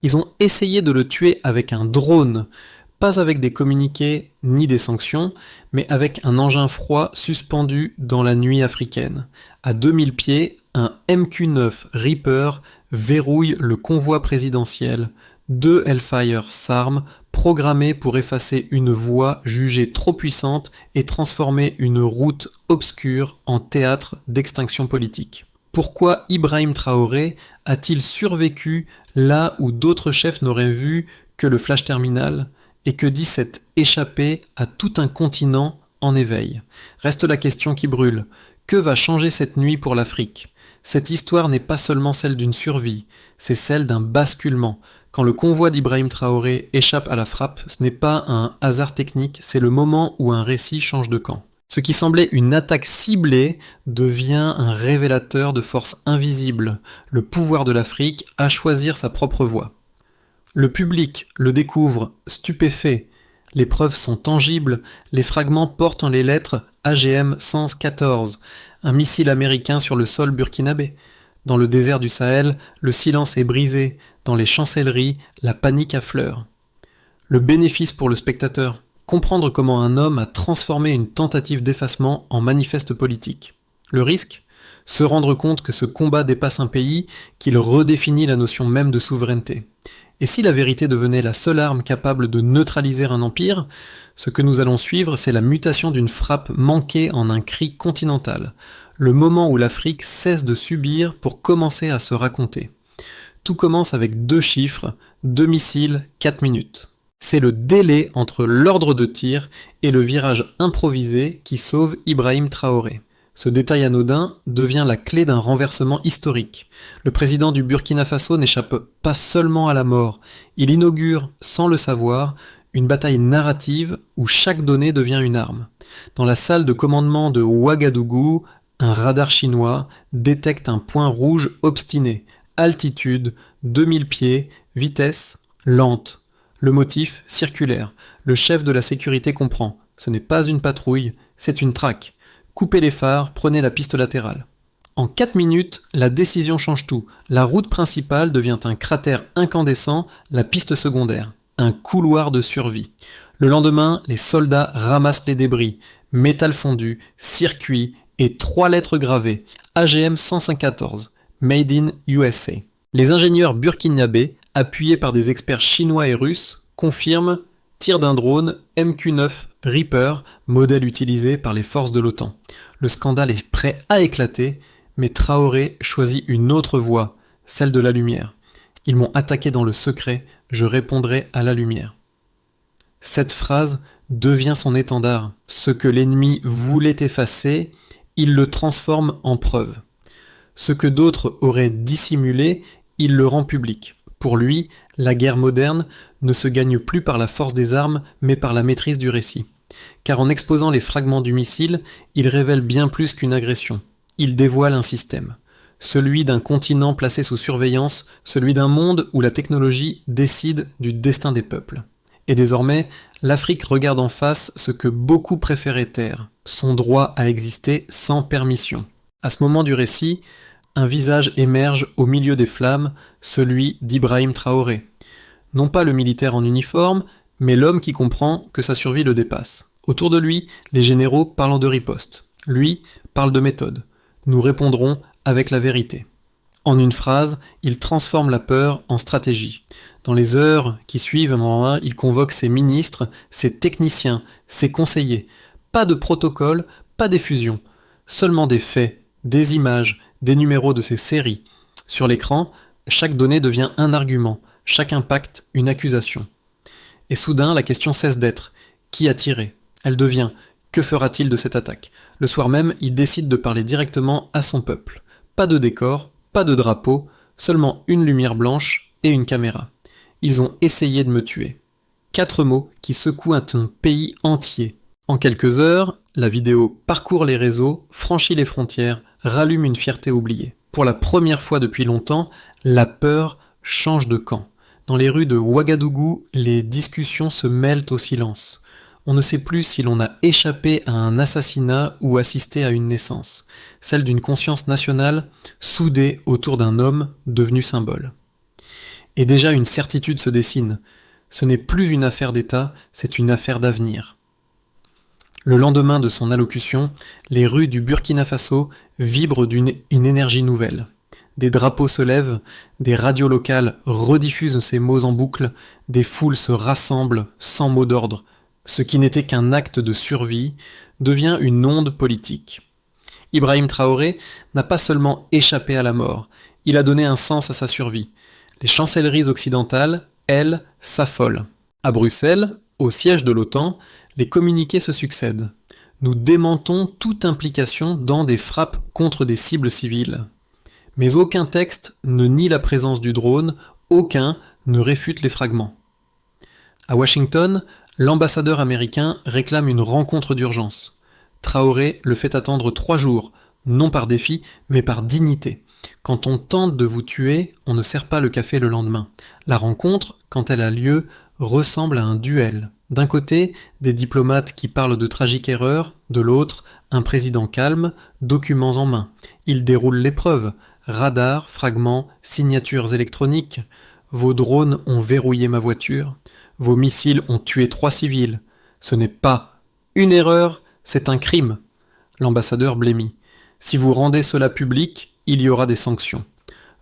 Ils ont essayé de le tuer avec un drone, pas avec des communiqués ni des sanctions, mais avec un engin froid suspendu dans la nuit africaine. À 2000 pieds, un MQ-9 Reaper verrouille le convoi présidentiel. 2 Hellfire s'arment, programmés pour effacer une voie jugée trop puissante et transformer une route obscure en théâtre d'extinction politique. Pourquoi Ibrahim Traoré a-t-il survécu là où d'autres chefs n'auraient vu que le flash terminal ? Et que dit cette échappée à tout un continent en éveil ? Reste la question qui brûle. Que va changer cette nuit pour l'Afrique ? Cette histoire n'est pas seulement celle d'une survie, c'est celle d'un basculement. Quand le convoi d'Ibrahim Traoré échappe à la frappe, ce n'est pas un hasard technique, c'est le moment où un récit change de camp. Ce qui semblait une attaque ciblée devient un révélateur de forces invisibles, le pouvoir de l'Afrique à choisir sa propre voie. Le public le découvre stupéfait, les preuves sont tangibles, les fragments portent en les lettres AGM 114, un missile américain sur le sol burkinabé. Dans le désert du Sahel, le silence est brisé, dans les chancelleries, la panique affleure. Le bénéfice pour le spectateur, comprendre comment un homme a transformé une tentative d'effacement en manifeste politique. Le risque ? Se rendre compte que ce combat dépasse un pays, qu'il redéfinit la notion même de souveraineté. Et si la vérité devenait la seule arme capable de neutraliser un empire, ce que nous allons suivre, c'est la mutation d'une frappe manquée en un cri continental. Le moment où l'Afrique cesse de subir pour commencer à se raconter. Tout commence avec 2 chiffres, 2 missiles, 4 minutes. C'est le délai entre l'ordre de tir et le virage improvisé qui sauve Ibrahim Traoré. Ce détail anodin devient la clé d'un renversement historique. Le président du Burkina Faso n'échappe pas seulement à la mort, il inaugure, sans le savoir, une bataille narrative où chaque donnée devient une arme. Dans la salle de commandement de Ouagadougou, un radar chinois détecte un point rouge obstiné. Altitude, 2000 pieds, vitesse, lente. Le motif, circulaire. Le chef de la sécurité comprend. Ce n'est pas une patrouille, c'est une traque. Coupez les phares, prenez la piste latérale. En 4 minutes, la décision change tout. La route principale devient un cratère incandescent, la piste secondaire, un couloir de survie. Le lendemain, les soldats ramassent les débris, métal fondu, circuit et 3 lettres gravées, AGM 114, Made in USA. Les ingénieurs burkinabés, appuyés par des experts chinois et russes, confirment tir d'un drone MQ-9 Reaper, modèle utilisé par les forces de l'OTAN. Le scandale est prêt à éclater, mais Traoré choisit une autre voie, celle de la lumière. Ils m'ont attaqué dans le secret, je répondrai à la lumière. Cette phrase devient son étendard. Ce que l'ennemi voulait effacer, il le transforme en preuve. Ce que d'autres auraient dissimulé, il le rend public. Pour lui, la guerre moderne ne se gagne plus par la force des armes, mais par la maîtrise du récit. Car en exposant les fragments du missile, il révèle bien plus qu'une agression. Il dévoile un système. Celui d'un continent placé sous surveillance, celui d'un monde où la technologie décide du destin des peuples. Et désormais, l'Afrique regarde en face ce que beaucoup préféraient taire, son droit à exister sans permission. À ce moment du récit, un visage émerge au milieu des flammes, celui d'Ibrahim Traoré. Non pas le militaire en uniforme, mais l'homme qui comprend que sa survie le dépasse. Autour de lui, les généraux parlent de riposte. Lui parle de méthode. Nous répondrons avec la vérité. En une phrase, il transforme la peur en stratégie. Dans les heures qui suivent, il convoque ses ministres, ses techniciens, ses conseillers. Pas de protocole, pas d'effusion. Seulement des faits, des images, des numéros de ces séries. Sur l'écran, chaque donnée devient un argument, chaque impact une accusation. Et soudain, la question cesse d'être « Qui a tiré ?» Elle devient « Que fera-t-il de cette attaque ?» Le soir même, il décide de parler directement à son peuple. Pas de décor, pas de drapeau, seulement une lumière blanche et une caméra. Ils ont essayé de me tuer. 4 mots qui secouent un pays entier. En quelques heures, la vidéo parcourt les réseaux, franchit les frontières, rallume une fierté oubliée. Pour la première fois depuis longtemps, la peur change de camp. Dans les rues de Ouagadougou, les discussions se mêlent au silence. On ne sait plus si l'on a échappé à un assassinat ou assisté à une naissance, celle d'une conscience nationale soudée autour d'un homme devenu symbole. Et déjà une certitude se dessine. Ce n'est plus une affaire d'État, c'est une affaire d'avenir. Le lendemain de son allocution, les rues du Burkina Faso vibrent d'une énergie nouvelle. Des drapeaux se lèvent, des radios locales rediffusent ces mots en boucle, des foules se rassemblent sans mot d'ordre. Ce qui n'était qu'un acte de survie devient une onde politique. Ibrahim Traoré n'a pas seulement échappé à la mort, il a donné un sens à sa survie. Les chancelleries occidentales, elles, s'affolent. À Bruxelles, au siège de l'OTAN, les communiqués se succèdent. Nous démentons toute implication dans des frappes contre des cibles civiles. Mais aucun texte ne nie la présence du drone, aucun ne réfute les fragments. À Washington, l'ambassadeur américain réclame une rencontre d'urgence. Traoré le fait attendre 3 jours, non par défi, mais par dignité. Quand on tente de vous tuer, on ne sert pas le café le lendemain. La rencontre, quand elle a lieu, ressemble à un duel. D'un côté, des diplomates qui parlent de tragiques erreurs, de l'autre, un président calme, documents en main. Il déroule l'épreuve. Radars, fragments, signatures électroniques. Vos drones ont verrouillé ma voiture. Vos missiles ont tué 3 civils. Ce n'est pas une erreur, c'est un crime. L'ambassadeur blêmit. Si vous rendez cela public, il y aura des sanctions.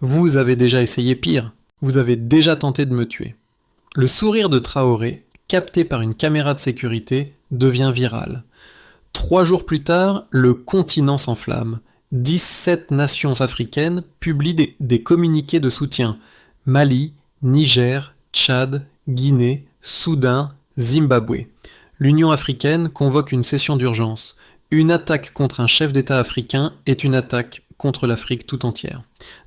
Vous avez déjà essayé pire. Vous avez déjà tenté de me tuer. Le sourire de Traoré, capté par une caméra de sécurité, devient viral. 3 jours plus tard, le continent s'enflamme. 17 nations africaines publient des communiqués de soutien. Mali, Niger, Tchad, Guinée, Soudan, Zimbabwe. L'Union africaine convoque une session d'urgence. Une attaque contre un chef d'État africain est une attaque contre l'Afrique tout entière.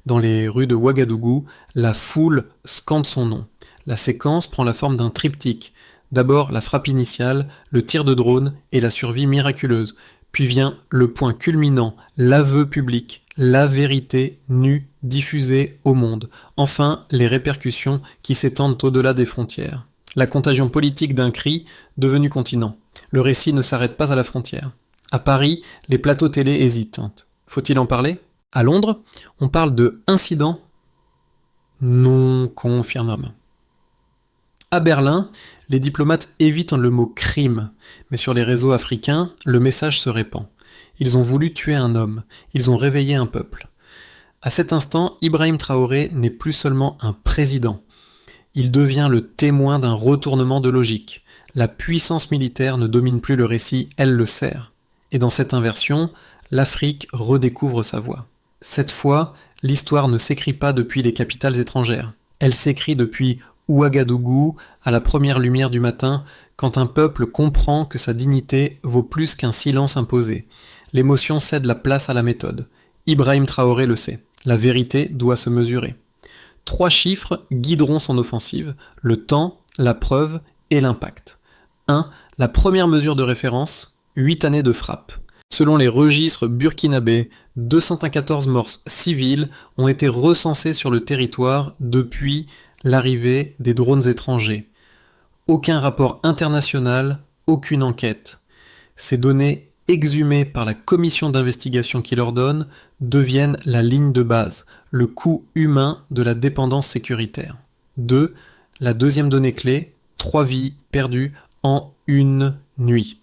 Dans les rues de Ouagadougou, la foule scande son nom. La séquence prend la forme d'un triptyque. D'abord la frappe initiale, le tir de drone et la survie miraculeuse. Puis vient le point culminant, l'aveu public, la vérité nue diffusée au monde. Enfin, les répercussions qui s'étendent au-delà des frontières. La contagion politique d'un cri devenu continent. Le récit ne s'arrête pas à la frontière. À Paris, les plateaux télé hésitent. Faut-il en parler ? À Londres, on parle de incident non confirmable. À Berlin, les diplomates évitent le mot crime, mais sur les réseaux africains, le message se répand. Ils ont voulu tuer un homme, ils ont réveillé un peuple. À cet instant, Ibrahim Traoré n'est plus seulement un président. Il devient le témoin d'un retournement de logique. La puissance militaire ne domine plus le récit, elle le sert. Et dans cette inversion, l'Afrique redécouvre sa voix. Cette fois, l'histoire ne s'écrit pas depuis les capitales étrangères. Elle s'écrit depuis Ouagadougou, à la première lumière du matin, quand un peuple comprend que sa dignité vaut plus qu'un silence imposé. L'émotion cède la place à la méthode. Ibrahim Traoré le sait. La vérité doit se mesurer. 3 chiffres guideront son offensive, le temps, la preuve et l'impact. 1. La première mesure de référence, 8 années de frappe. Selon les registres burkinabés, 214 morts civiles ont été recensées sur le territoire depuis l'arrivée des drones étrangers. Aucun rapport international, aucune enquête. Ces données exhumées par la commission d'investigation qui l'ordonne deviennent la ligne de base, le coût humain de la dépendance sécuritaire. 2. La deuxième donnée clé, 3 vies perdues en une nuit.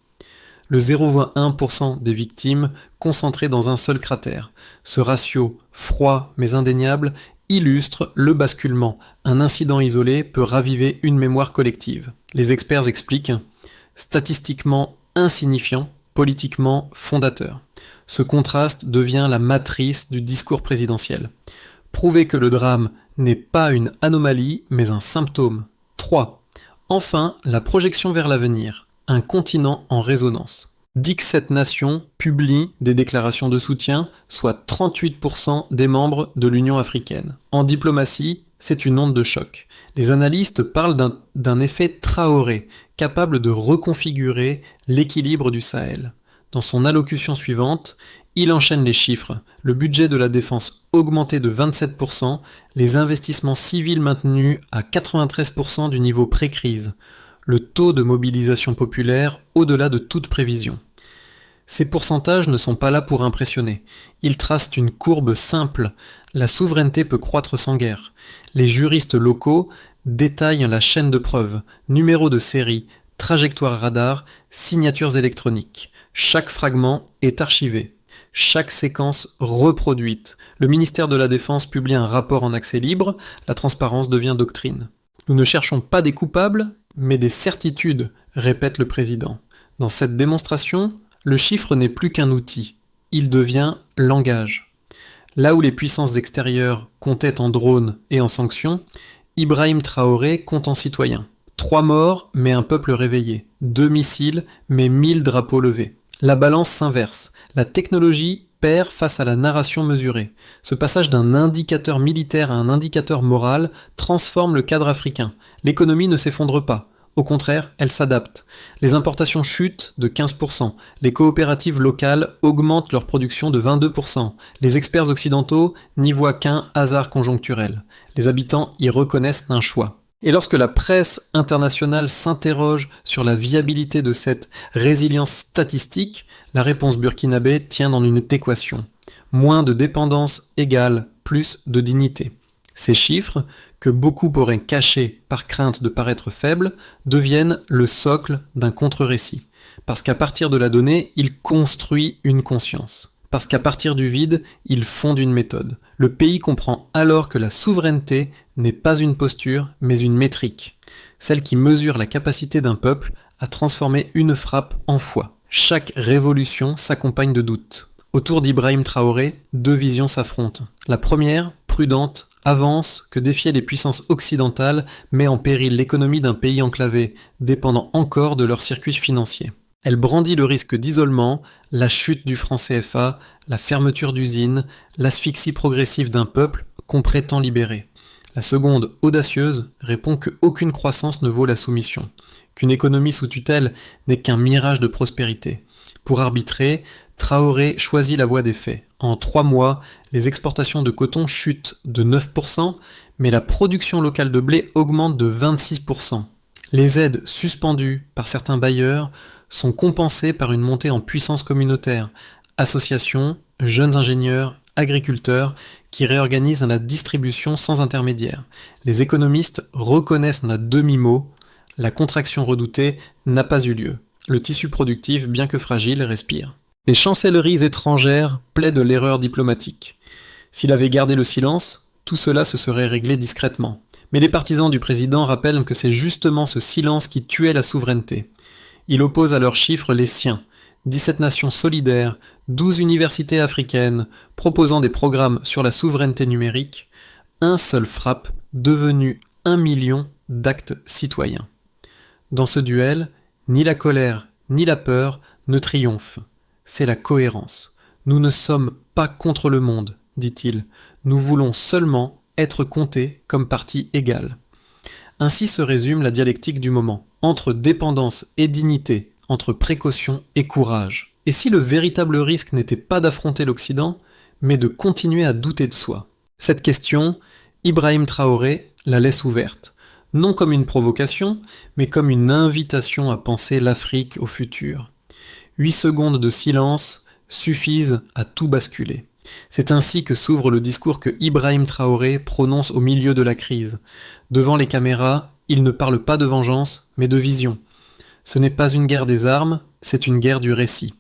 Le 0,1% des victimes concentrées dans un seul cratère. Ce ratio, froid mais indéniable, illustre le basculement. Un incident isolé peut raviver une mémoire collective. Les experts expliquent, statistiquement insignifiant, politiquement fondateur. Ce contraste devient la matrice du discours présidentiel. Prouver que le drame n'est pas une anomalie, mais un symptôme. 3. Enfin, la projection vers l'avenir. Un continent en résonance. 17 nations publient des déclarations de soutien, soit 38% des membres de l'Union africaine. En diplomatie, c'est une onde de choc. Les analystes parlent d'un effet Traoré, capable de reconfigurer l'équilibre du Sahel. Dans son allocution suivante, il enchaîne les chiffres. Le budget de la défense augmenté de 27%, les investissements civils maintenus à 93% du niveau pré-crise. Le taux de mobilisation populaire au-delà de toute prévision. Ces pourcentages ne sont pas là pour impressionner. Ils tracent une courbe simple. La souveraineté peut croître sans guerre. Les juristes locaux détaillent la chaîne de preuves, numéro de série, trajectoire radar, signatures électroniques. Chaque fragment est archivé. Chaque séquence reproduite. Le ministère de la Défense publie un rapport en accès libre, la transparence devient doctrine. Nous ne cherchons pas des coupables, mais des certitudes, répète le président. Dans cette démonstration, le chiffre n'est plus qu'un outil, il devient langage. Là où les puissances extérieures comptaient en drones et en sanctions, Ibrahim Traoré compte en citoyens. 3 morts, mais un peuple réveillé. 2 missiles, mais 1000 drapeaux levés. La balance s'inverse. La technologie perd face à la narration mesurée. Ce passage d'un indicateur militaire à un indicateur moral transforme le cadre africain. L'économie ne s'effondre pas. Au contraire, elle s'adapte. Les importations chutent de 15%. Les coopératives locales augmentent leur production de 22%. Les experts occidentaux n'y voient qu'un hasard conjoncturel. Les habitants y reconnaissent un choix. Et lorsque la presse internationale s'interroge sur la viabilité de cette résilience statistique, la réponse burkinabé tient dans une équation. Moins de dépendance égale plus de dignité. Ces chiffres, que beaucoup auraient cachés par crainte de paraître faibles, deviennent le socle d'un contre-récit. Parce qu'à partir de la donnée, il construit une conscience. Parce qu'à partir du vide, il fonde une méthode. Le pays comprend alors que la souveraineté n'est pas une posture, mais une métrique. Celle qui mesure la capacité d'un peuple à transformer une frappe en foi. Chaque révolution s'accompagne de doutes. Autour d'Ibrahim Traoré, 2 visions s'affrontent. La première, prudente, avance que défier les puissances occidentales met en péril l'économie d'un pays enclavé, dépendant encore de leurs circuits financiers. Elle brandit le risque d'isolement, la chute du franc CFA, la fermeture d'usines, l'asphyxie progressive d'un peuple qu'on prétend libérer. La seconde, audacieuse, répond qu'aucune croissance ne vaut la soumission, qu'une économie sous tutelle n'est qu'un mirage de prospérité. Pour arbitrer, Traoré choisit la voie des faits. En 3 mois, les exportations de coton chutent de 9%, mais la production locale de blé augmente de 26%. Les aides suspendues par certains bailleurs sont compensées par une montée en puissance communautaire, associations, jeunes ingénieurs, agriculteurs, qui réorganisent la distribution sans intermédiaire. Les économistes reconnaissent en à demi-mot, la contraction redoutée n'a pas eu lieu. Le tissu productif, bien que fragile, respire. Les chancelleries étrangères plaident l'erreur diplomatique. S'il avait gardé le silence, tout cela se serait réglé discrètement. Mais les partisans du président rappellent que c'est justement ce silence qui tuait la souveraineté. Il oppose à leurs chiffres les siens. 17 nations solidaires, 12 universités africaines, proposant des programmes sur la souveraineté numérique, un seul frappe, devenu 1 million d'actes citoyens. Dans ce duel, ni la colère, ni la peur ne triomphent. C'est la cohérence. Nous ne sommes pas contre le monde, dit-il. Nous voulons seulement être comptés comme partie égale. Ainsi se résume la dialectique du moment, entre dépendance et dignité, entre précaution et courage. Et si le véritable risque n'était pas d'affronter l'Occident, mais de continuer à douter de soi? Cette question, Ibrahim Traoré la laisse ouverte, non comme une provocation, mais comme une invitation à penser l'Afrique au futur. 8 secondes de silence suffisent à tout basculer. C'est ainsi que s'ouvre le discours que Ibrahim Traoré prononce au milieu de la crise. Devant les caméras, il ne parle pas de vengeance, mais de vision. Ce n'est pas une guerre des armes, c'est une guerre du récit.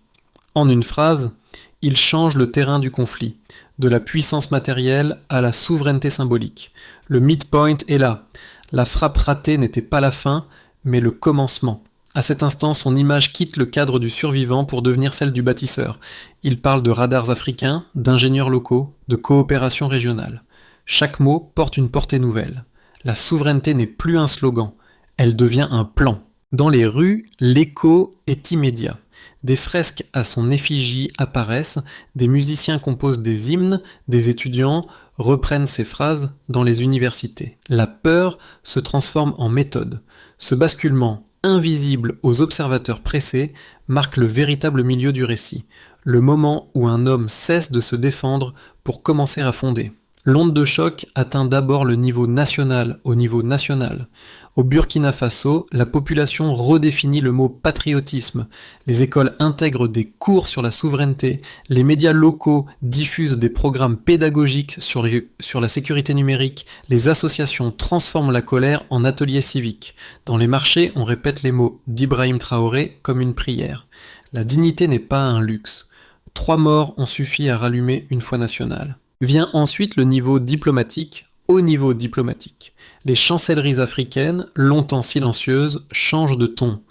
En une phrase, il change le terrain du conflit, de la puissance matérielle à la souveraineté symbolique. Le midpoint est là. La frappe ratée n'était pas la fin, mais le commencement. À cet instant, son image quitte le cadre du survivant pour devenir celle du bâtisseur. Il parle de radars africains, d'ingénieurs locaux, de coopération régionale. Chaque mot porte une portée nouvelle. La souveraineté n'est plus un slogan, elle devient un plan. Dans les rues, l'écho est immédiat. Des fresques à son effigie apparaissent, des musiciens composent des hymnes, des étudiants reprennent ces phrases dans les universités. La peur se transforme en méthode. Ce basculement, invisible aux observateurs pressés, marque le véritable milieu du récit, le moment où un homme cesse de se défendre pour commencer à fonder. L'onde de choc atteint d'abord le niveau national, au niveau national. Au Burkina Faso, la population redéfinit le mot patriotisme. Les écoles intègrent des cours sur la souveraineté, les médias locaux diffusent des programmes pédagogiques sur la sécurité numérique, les associations transforment la colère en ateliers civiques. Dans les marchés, on répète les mots d'Ibrahim Traoré comme une prière. La dignité n'est pas un luxe. 3 morts ont suffi à rallumer une foi nationale. Vient ensuite le niveau diplomatique, haut niveau diplomatique. Les chancelleries africaines, longtemps silencieuses, changent de ton.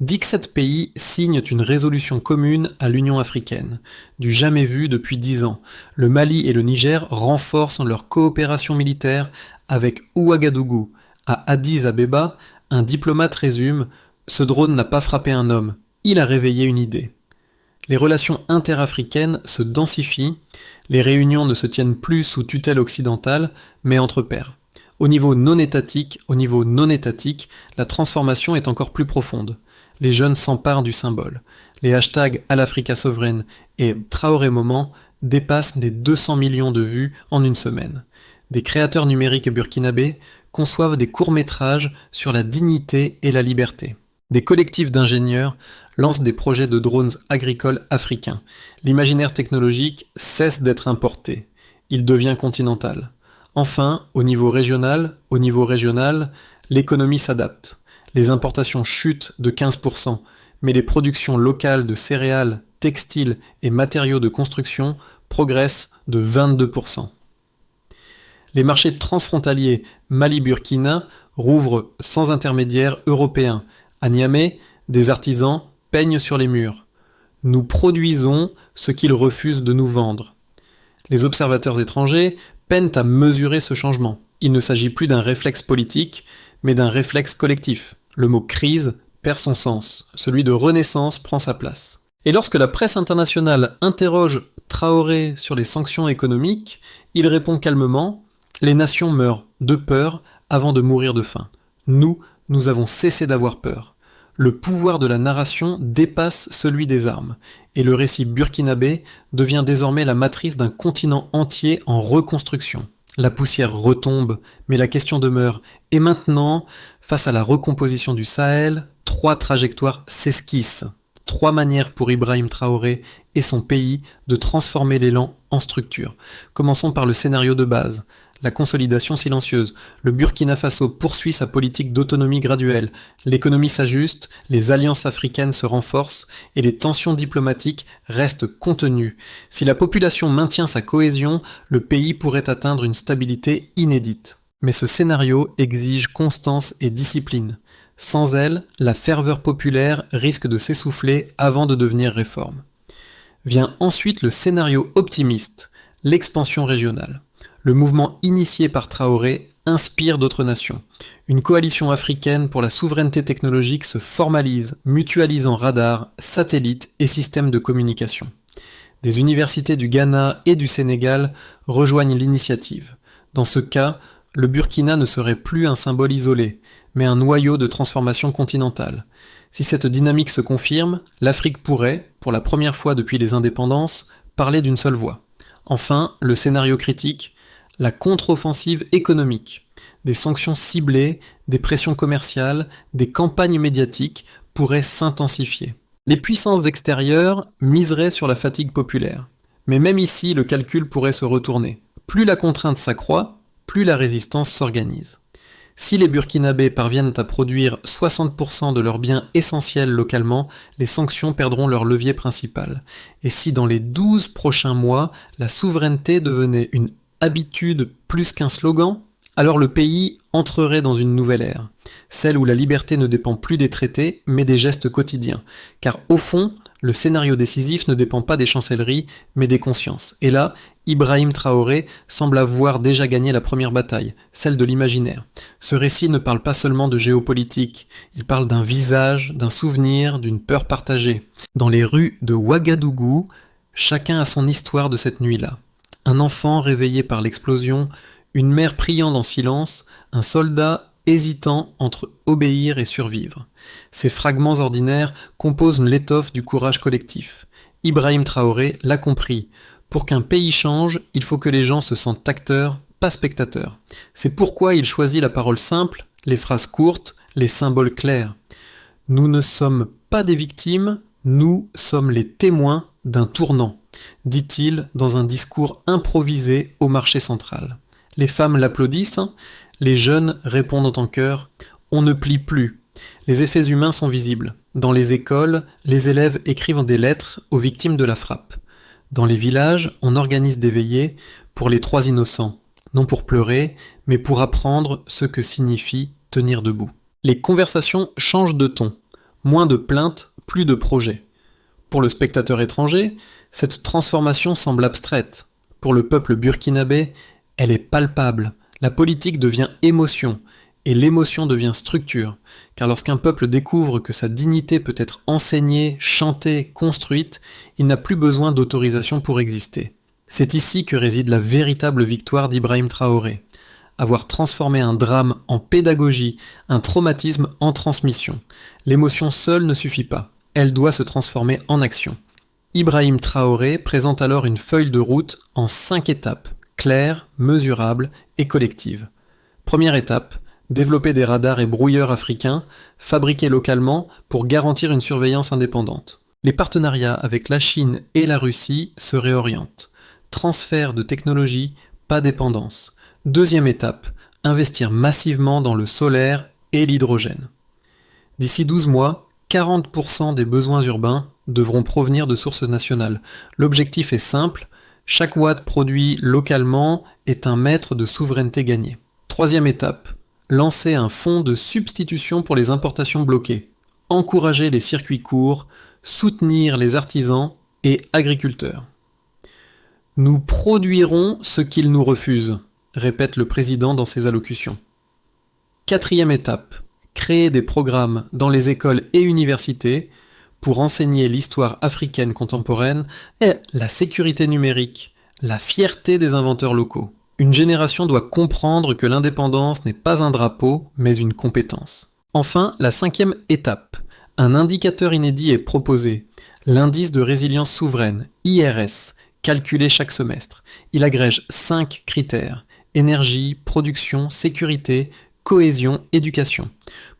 17 pays signent une résolution commune à l'Union africaine, du jamais vu depuis 10 ans. Le Mali et le Niger renforcent leur coopération militaire avec Ouagadougou. À Addis Abeba, un diplomate résume « Ce drone n'a pas frappé un homme, il a réveillé une idée ». Les relations interafricaines se densifient, les réunions ne se tiennent plus sous tutelle occidentale, mais entre pairs. Au niveau non étatique, la transformation est encore plus profonde. Les jeunes s'emparent du symbole. Les hashtags à l'Africa souveraine et Traoré Moment dépassent les 200 millions de vues en une semaine. Des créateurs numériques burkinabés conçoivent des courts-métrages sur la dignité et la liberté. Des collectifs d'ingénieurs lancent des projets de drones agricoles africains. L'imaginaire technologique cesse d'être importé. Il devient continental. Enfin, au niveau régional, l'économie s'adapte. Les importations chutent de 15%, mais les productions locales de céréales, textiles et matériaux de construction progressent de 22%. Les marchés transfrontaliers Mali-Burkina rouvrent sans intermédiaire européen. À Niamey, des artisans peignent sur les murs. Nous produisons ce qu'ils refusent de nous vendre. Les observateurs étrangers peinent à mesurer ce changement. Il ne s'agit plus d'un réflexe politique, mais d'un réflexe collectif. Le mot crise perd son sens. Celui de renaissance prend sa place. Et lorsque la presse internationale interroge Traoré sur les sanctions économiques, il répond calmement « Les nations meurent de peur avant de mourir de faim. Nous avons cessé d'avoir peur. » Le pouvoir de la narration dépasse celui des armes, et le récit burkinabé devient désormais la matrice d'un continent entier en reconstruction. La poussière retombe, mais la question demeure. Et maintenant, face à la recomposition du Sahel, 3 trajectoires s'esquissent. 3 manières pour Ibrahim Traoré et son pays de transformer l'élan en structure. Commençons par le scénario de base. La consolidation silencieuse. Le Burkina Faso poursuit sa politique d'autonomie graduelle. L'économie s'ajuste, les alliances africaines se renforcent et les tensions diplomatiques restent contenues. Si la population maintient sa cohésion, le pays pourrait atteindre une stabilité inédite. Mais ce scénario exige constance et discipline. Sans elle, la ferveur populaire risque de s'essouffler avant de devenir réforme. Vient ensuite le scénario optimiste, l'expansion régionale. Le mouvement initié par Traoré inspire d'autres nations. Une coalition africaine pour la souveraineté technologique se formalise, mutualisant radars, satellites et systèmes de communication. Des universités du Ghana et du Sénégal rejoignent l'initiative. Dans ce cas, le Burkina ne serait plus un symbole isolé, mais un noyau de transformation continentale. Si cette dynamique se confirme, l'Afrique pourrait, pour la première fois depuis les indépendances, parler d'une seule voix. Enfin, le scénario critique, la contre-offensive économique. Des sanctions ciblées, des pressions commerciales, des campagnes médiatiques pourraient s'intensifier. Les puissances extérieures miseraient sur la fatigue populaire. Mais même ici, le calcul pourrait se retourner. Plus la contrainte s'accroît, plus la résistance s'organise. Si les Burkinabés parviennent à produire 60% de leurs biens essentiels localement, les sanctions perdront leur levier principal. Et si dans les 12 prochains mois, la souveraineté devenait une habitude plus qu'un slogan, alors le pays entrerait dans une nouvelle ère, celle où la liberté ne dépend plus des traités, mais des gestes quotidiens. Car au fond, le scénario décisif ne dépend pas des chancelleries, mais des consciences. Et là, Ibrahim Traoré semble avoir déjà gagné la première bataille, celle de l'imaginaire. Ce récit ne parle pas seulement de géopolitique, il parle d'un visage, d'un souvenir, d'une peur partagée. Dans les rues de Ouagadougou, chacun a son histoire de cette nuit-là. Un enfant réveillé par l'explosion, une mère priant en silence, un soldat hésitant entre obéir et survivre. Ces fragments ordinaires composent l'étoffe du courage collectif. Ibrahim Traoré l'a compris. Pour qu'un pays change, il faut que les gens se sentent acteurs, pas spectateurs. C'est pourquoi il choisit la parole simple, les phrases courtes, les symboles clairs. Nous ne sommes pas des victimes, nous sommes les témoins d'un tournant, dit-il dans un discours improvisé au marché central. Les femmes l'applaudissent, les jeunes répondent en chœur « On ne plie plus ». Les effets humains sont visibles. Dans les écoles, les élèves écrivent des lettres aux victimes de la frappe. Dans les villages, on organise des veillées pour les 3 innocents, non pour pleurer, mais pour apprendre ce que signifie tenir debout. Les conversations changent de ton. Moins de plaintes, plus de projets. Pour le spectateur étranger, cette transformation semble abstraite. Pour le peuple burkinabé, elle est palpable. La politique devient émotion, et l'émotion devient structure. Car lorsqu'un peuple découvre que sa dignité peut être enseignée, chantée, construite, il n'a plus besoin d'autorisation pour exister. C'est ici que réside la véritable victoire d'Ibrahim Traoré. Avoir transformé un drame en pédagogie, un traumatisme en transmission. L'émotion seule ne suffit pas, elle doit se transformer en action. Ibrahim Traoré présente alors une feuille de route en 5 étapes, claires, mesurables et collectives. Première étape, développer des radars et brouilleurs africains, fabriqués localement pour garantir une surveillance indépendante. Les partenariats avec la Chine et la Russie se réorientent. Transfert de technologie, pas dépendance. Deuxième étape, investir massivement dans le solaire et l'hydrogène. D'ici 12 mois, 40% des besoins urbains devront provenir de sources nationales. L'objectif est simple, chaque watt produit localement est un mètre de souveraineté gagné. Troisième étape, lancer un fonds de substitution pour les importations bloquées. Encourager les circuits courts, soutenir les artisans et agriculteurs. Nous produirons ce qu'ils nous refusent, répète le président dans ses allocutions. Quatrième étape, créer des programmes dans les écoles et universités pour enseigner l'histoire africaine contemporaine et la sécurité numérique, la fierté des inventeurs locaux. Une génération doit comprendre que l'indépendance n'est pas un drapeau, mais une compétence. Enfin, la 5e étape, un indicateur inédit est proposé, l'indice de résilience souveraine, IRS, calculé chaque semestre. Il agrège 5 critères. Énergie, production, sécurité, cohésion, éducation.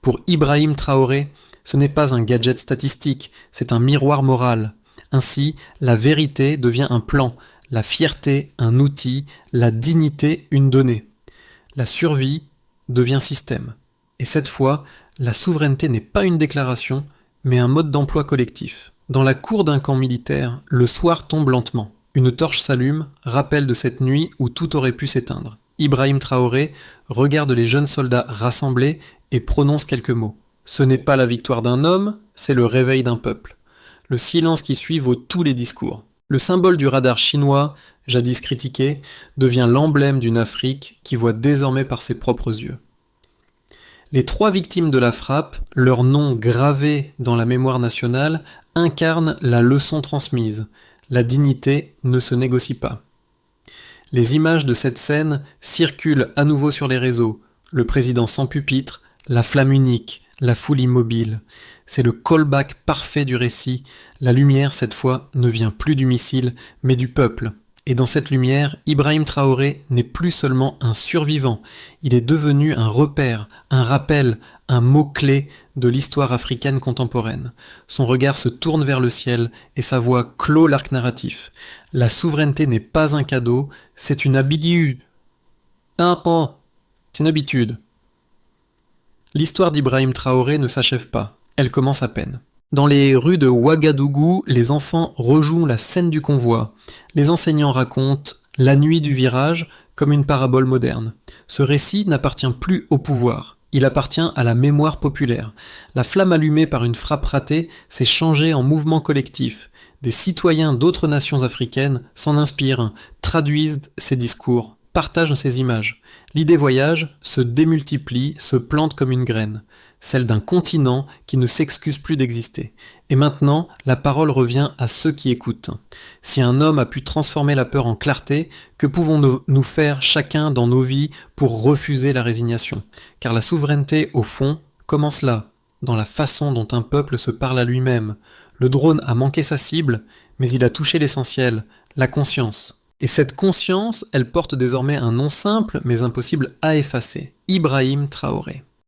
Pour Ibrahim Traoré, ce n'est pas un gadget statistique, c'est un miroir moral. Ainsi, la vérité devient un plan, la fierté un outil, la dignité une donnée. La survie devient système. Et cette fois, la souveraineté n'est pas une déclaration, mais un mode d'emploi collectif. Dans la cour d'un camp militaire, le soir tombe lentement. Une torche s'allume, rappel de cette nuit où tout aurait pu s'éteindre. Ibrahim Traoré regarde les jeunes soldats rassemblés et prononce quelques mots. Ce n'est pas la victoire d'un homme, c'est le réveil d'un peuple. Le silence qui suit vaut tous les discours. Le symbole du radar chinois, jadis critiqué, devient l'emblème d'une Afrique qui voit désormais par ses propres yeux. Les 3 victimes de la frappe, leurs noms gravés dans la mémoire nationale, incarnent la leçon transmise. La dignité ne se négocie pas. Les images de cette scène circulent à nouveau sur les réseaux. Le président sans pupitre, la flamme unique, la foule immobile. C'est le callback parfait du récit. La lumière, cette fois, ne vient plus du missile, mais du peuple. Et dans cette lumière, Ibrahim Traoré n'est plus seulement un survivant. Il est devenu un repère, un rappel, un mot-clé de l'histoire africaine contemporaine. Son regard se tourne vers le ciel et sa voix clôt l'arc narratif. La souveraineté n'est pas un cadeau, c'est une habitude. C'est une habitude. L'histoire d'Ibrahim Traoré ne s'achève pas, elle commence à peine. Dans les rues de Ouagadougou, les enfants rejouent la scène du convoi. Les enseignants racontent la nuit du virage comme une parabole moderne. Ce récit n'appartient plus au pouvoir, il appartient à la mémoire populaire. La flamme allumée par une frappe ratée s'est changée en mouvement collectif. Des citoyens d'autres nations africaines s'en inspirent, traduisent ces discours, partagent ces images. L'idée voyage, se démultiplie, se plante comme une graine, celle d'un continent qui ne s'excuse plus d'exister. Et maintenant, la parole revient à ceux qui écoutent. Si un homme a pu transformer la peur en clarté, que pouvons-nous faire chacun dans nos vies pour refuser la résignation ? Car la souveraineté, au fond, commence là, dans la façon dont un peuple se parle à lui-même. Le drone a manqué sa cible, mais il a touché l'essentiel, La conscience. Et cette conscience, elle porte désormais un nom simple mais impossible à effacer. Ibrahim Traoré.